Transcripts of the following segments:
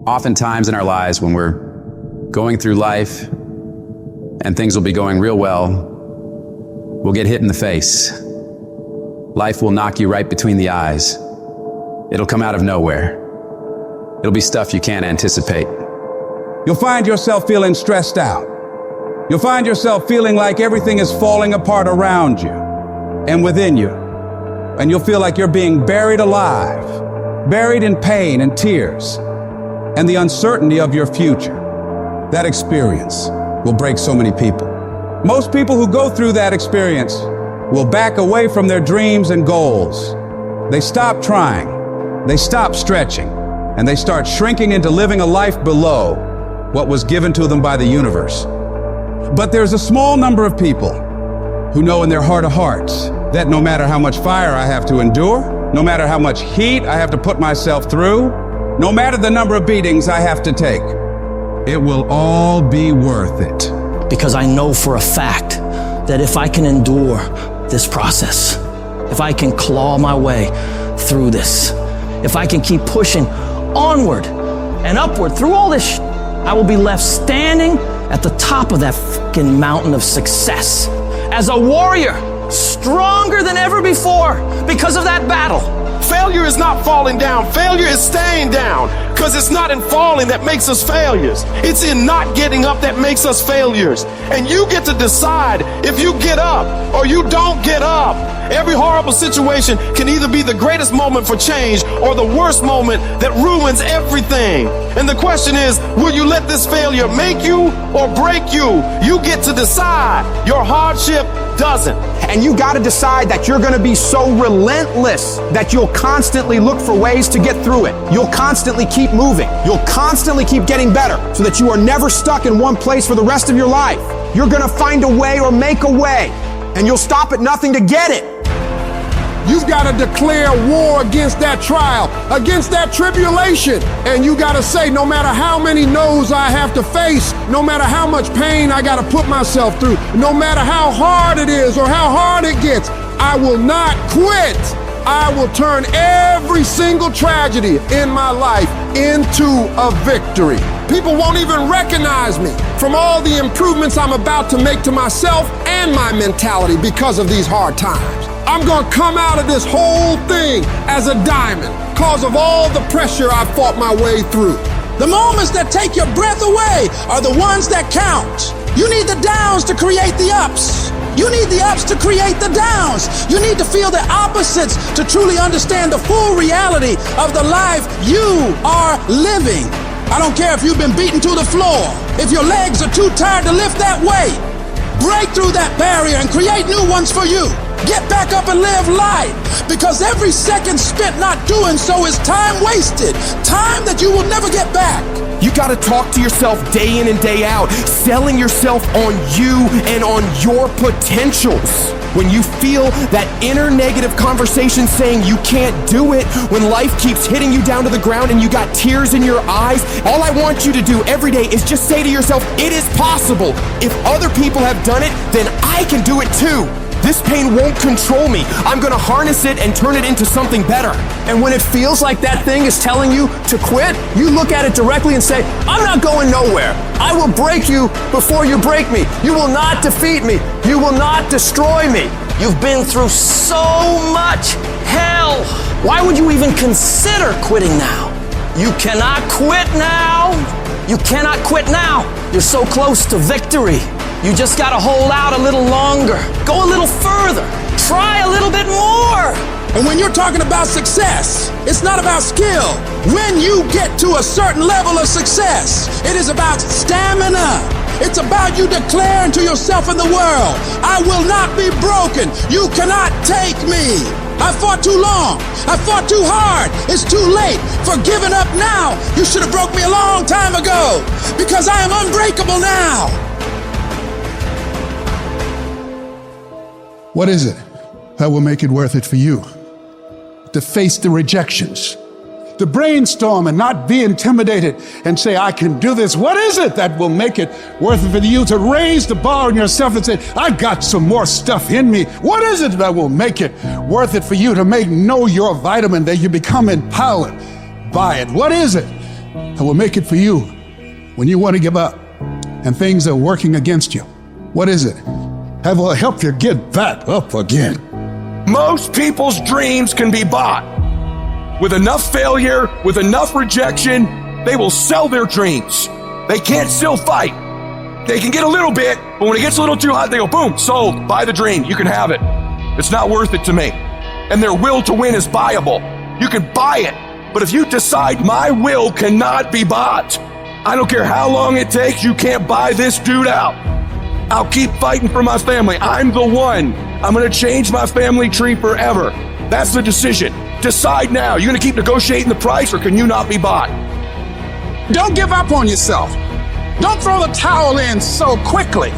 Oftentimes in our lives when we're going through life and things will be going real well, we'll get hit in the face. Life will knock you right between the eyes. It'll come out of nowhere. It'll be stuff you can't anticipate. You'll find yourself feeling stressed out. You'll find yourself feeling like everything is falling apart around you and within you. And you'll feel like you're being buried alive, buried in pain and tears and the uncertainty of your future. That experience will break so many people. Most people who go through that experience will back away from their dreams and goals. They stop trying, they stop stretching, and they start shrinking into living a life below what was given to them by the universe. But there's a small number of people who know in their heart of hearts that no matter how much fire I have to endure, no matter how much heat I have to put myself through, no matter the number of beatings I have to take, it will all be worth it. Because I know for a fact that if I can endure this process, if I can claw my way through this, if I can keep pushing onward and upward through all this, I will be left standing at the top of that fucking mountain of success as a warrior, stronger than ever before because of that battle. Failure is not falling down. Failure is staying down, because it's not in falling that makes us failures. It's in not getting up that makes us failures. And you get to decide if you get up or you don't get up. Every horrible situation can either be the greatest moment for change or the worst moment that ruins everything. And the question is, will you let this failure make you or break you? You get to decide. Your hardship doesn't. And you got to decide that you're going to be so relentless that you'll constantly look for ways to get through it. You'll constantly keep moving. You'll constantly keep getting better so that you are never stuck in one place for the rest of your life. You're going to find a way or make a way, and you'll stop at nothing to get it. You've got to declare war against that trial, against that tribulation. And you got to say, no matter how many no's I have to face, no matter how much pain I got to put myself through, no matter how hard it is or how hard it gets, I will not quit. I will turn every single tragedy in my life into a victory. People won't even recognize me from all the improvements I'm about to make to myself and my mentality because of these hard times. I'm going to come out of this whole thing as a diamond because of all the pressure I fought my way through. The moments that take your breath away are the ones that count. You need the downs to create the ups. You need the ups to create the downs. You need to feel the opposites to truly understand the full reality of the life you are living. I don't care if you've been beaten to the floor, if your legs are too tired to lift that weight. Break through that barrier and create new ones for you. Get back up and live life, because every second spent not doing so is time wasted, time that you will never get back. You got to talk to yourself day in and day out, selling yourself on you and on your potentials. When you feel that inner negative conversation saying you can't do it, when life keeps hitting you down to the ground and you got tears in your eyes, all I want you to do every day is just say to yourself, it is possible. If other people have done it, then I can do it too. This pain won't control me. I'm going to harness it and turn it into something better. And when it feels like that thing is telling you to quit, you look at it directly and say, I'm not going nowhere. I will break you before you break me. You will not defeat me. You will not destroy me. You've been through so much hell. Why would you even consider quitting now? You cannot quit now. You cannot quit now. You're so close to victory. You just gotta hold out a little longer. Go a little further. Try a little bit more. And when you're talking about success, it's not about skill. When you get to a certain level of success, it is about stamina. It's about you declaring to yourself and the world, I will not be broken. You cannot take me. I fought too long. I fought too hard. It's too late for giving up now. You should have broke me a long time ago, because I am unbreakable now. What is it that will make it worth it for you? To face the rejections, to brainstorm and not be intimidated and say, I can do this. What is it that will make it worth it for you to raise the bar on yourself and say, I've got some more stuff in me? What is it that will make it worth it for you to know your vitamin, that you become empowered by it? What is it that will make it for you when you want to give up and things are working against you? What is it that will help you get back up again? Most people's dreams can be bought. With enough failure, with enough rejection, they will sell their dreams. They can't still fight. They can get a little bit, but when it gets a little too hot, they go, boom, sold, buy the dream, you can have it. It's not worth it to me. And their will to win is buyable. You can buy it, but if you decide my will cannot be bought, I don't care how long it takes, you can't buy this dude out. I'll keep fighting for my family. I'm the one. I'm gonna change my family tree forever. That's the decision. Decide now. You gonna keep negotiating the price, or can you not be bought? Don't give up on yourself. Don't throw the towel in so quickly.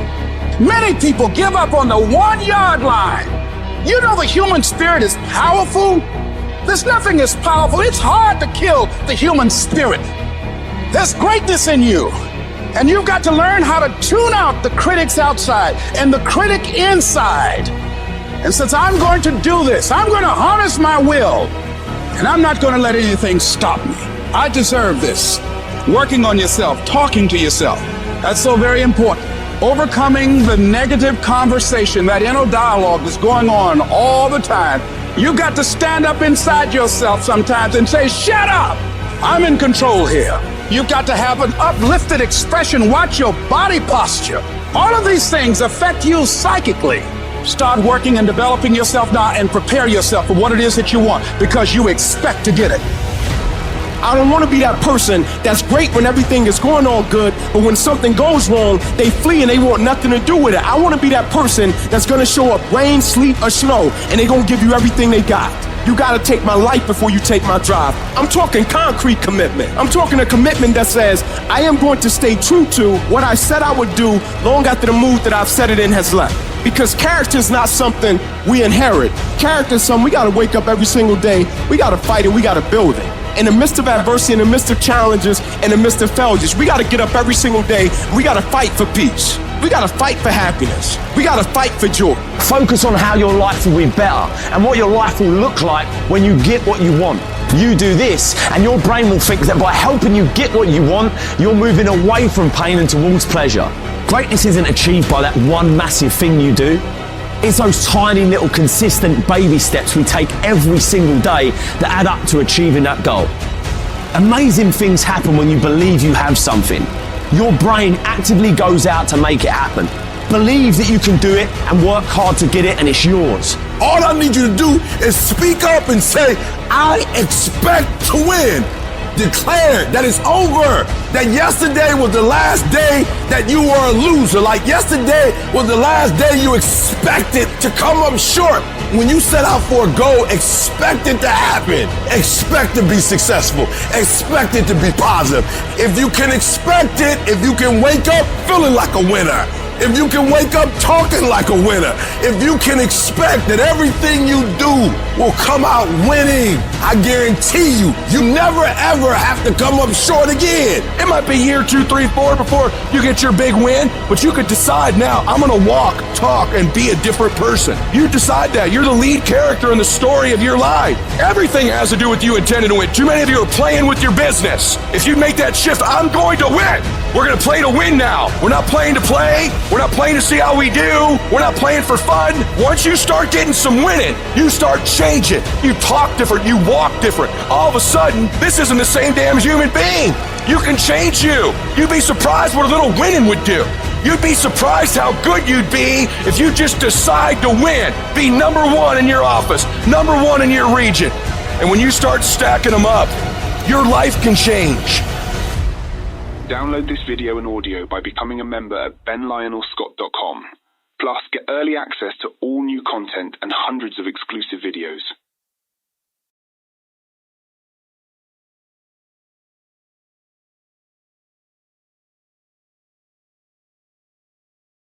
Many people give up on the 1-yard line. You know the human spirit is powerful. There's nothing as powerful. It's hard to kill the human spirit. There's greatness in you. And you've got to learn how to tune out the critics outside and the critic inside. And since I'm going to do this, I'm going to harness my will. And I'm not going to let anything stop me. I deserve this. Working on yourself, talking to yourself. That's so very important. Overcoming the negative conversation, that inner dialogue that's going on all the time. You've got to stand up inside yourself sometimes and say, shut up! I'm in control here. You've got to have an uplifted expression. Watch your body posture. All of these things affect you psychically. Start working and developing yourself now and prepare yourself for what it is that you want, because you expect to get it. I don't want to be that person that's great when everything is going all good, but when something goes wrong, they flee and they want nothing to do with it. I want to be that person that's going to show up rain, sleet, or snow, and they're going to give you everything they got. You got to take my life before you take my drive. I'm talking concrete commitment. I'm talking a commitment that says I am going to stay true to what I said I would do long after the mood that I've set it in has left. Because character is not something we inherit. Character is something we got to wake up every single day. We got to fight it. We got to build it. In the midst of adversity, in the midst of challenges, in the midst of failures, we got to get up every single day. We got to fight for peace. We got to fight for happiness. We got to fight for joy. Focus on how your life will be better and what your life will look like when you get what you want. You do this, and your brain will think that by helping you get what you want, you're moving away from pain and towards pleasure. Greatness isn't achieved by that one massive thing you do. It's those tiny little consistent baby steps we take every single day that add up to achieving that goal. Amazing things happen when you believe you have something. Your brain actively goes out to make it happen. Believe that you can do it and work hard to get it, and it's yours. All I need you to do is speak up and say, I expect to win. Declare that it's over. That yesterday was the last day that you were a loser. Like yesterday was the last day you expected to come up short. When you set out for a goal, expect it to happen. Expect to be successful. Expect it to be positive. If you can expect it, if you can wake up feeling like a winner, if you can wake up talking like a winner, if you can expect that everything you do will come out winning, I guarantee you, you never ever have to come up short again. It might be year 2, 3, 4 before you get your big win, but you could decide now, I'm gonna walk, talk, and be a different person. You decide that. You're the lead character in the story of your life. Everything has to do with you intending to win. Too many of you are playing with your business. If you make that shift, I'm going to win. We're gonna play to win now. We're not playing to play. We're not playing to see how we do. We're not playing for fun. Once you start getting some winning, you start changing. You talk different. You walk different. All of a sudden, this isn't the same damn human being. You can change you. You'd be surprised what a little winning would do. You'd be surprised how good you'd be if you just decide to win. Be number 1 in your office, number 1 in your region. And when you start stacking them up, your life can change. Download this video and audio by becoming a member at benlionelscott.com. Plus, get early access to all new content and hundreds of exclusive videos.